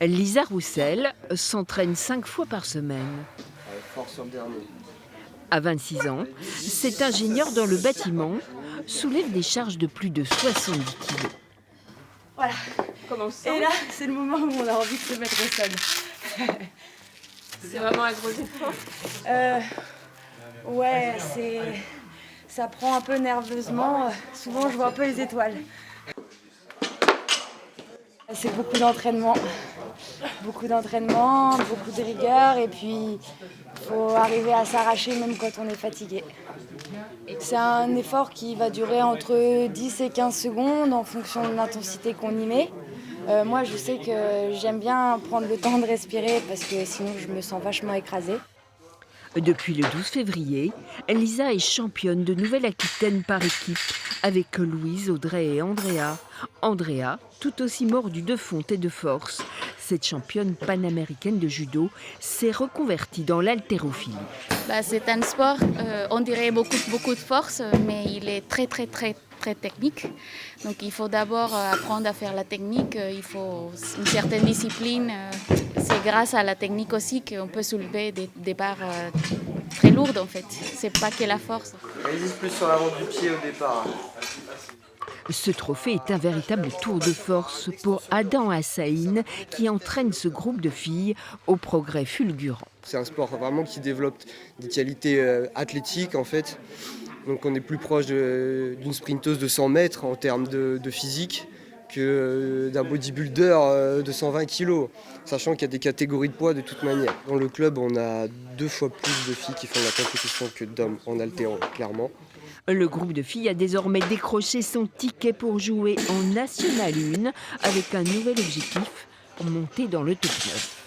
Lisa Roussel s'entraîne 5 fois par semaine. Fort sur le dernier. À 26 ans, cet ingénieur dans le bâtiment soulève des charges de plus de 70 kilos. Voilà. Et là, c'est le moment où on a envie de se mettre au sol. C'est vraiment un gros effort. Ouais, ça prend un peu nerveusement. Souvent, je vois un peu les étoiles. C'est beaucoup d'entraînement, beaucoup de rigueur, et puis il faut arriver à s'arracher même quand on est fatigué. C'est un effort qui va durer entre 10 et 15 secondes en fonction de l'intensité qu'on y met. Moi, je sais que j'aime bien prendre le temps de respirer parce que sinon je me sens vachement écrasée. Depuis le 12 février, Lisa est championne de Nouvelle-Aquitaine par équipe avec Louise, Audrey et Andrea. Andrea, tout aussi mordue de fonte et de force, cette championne panaméricaine de judo s'est reconvertie dans l'haltérophilie. C'est un sport, on dirait beaucoup de force, mais il est très technique. Donc il faut d'abord apprendre à faire la technique, il faut une certaine discipline. C'est grâce à la technique aussi qu'on peut soulever des barres très lourdes en fait. C'est pas que la force. Elle vise plus sur l'avant du pied au départ. Ce trophée est un véritable tour de force pour Adam Hassaïn qui entraîne ce groupe de filles au progrès fulgurant. C'est un sport vraiment qui développe des qualités athlétiques en fait. Donc on est plus proche d'une sprinteuse de 100 mètres en termes de physique que d'un bodybuilder de 120 kg, sachant qu'il y a des catégories de poids de toute manière. Dans le club, on a 2 fois plus de filles qui font de la compétition que d'hommes en haltéro, clairement. Le groupe de filles a désormais décroché son ticket pour jouer en National 1 avec un nouvel objectif, monter dans le top 9.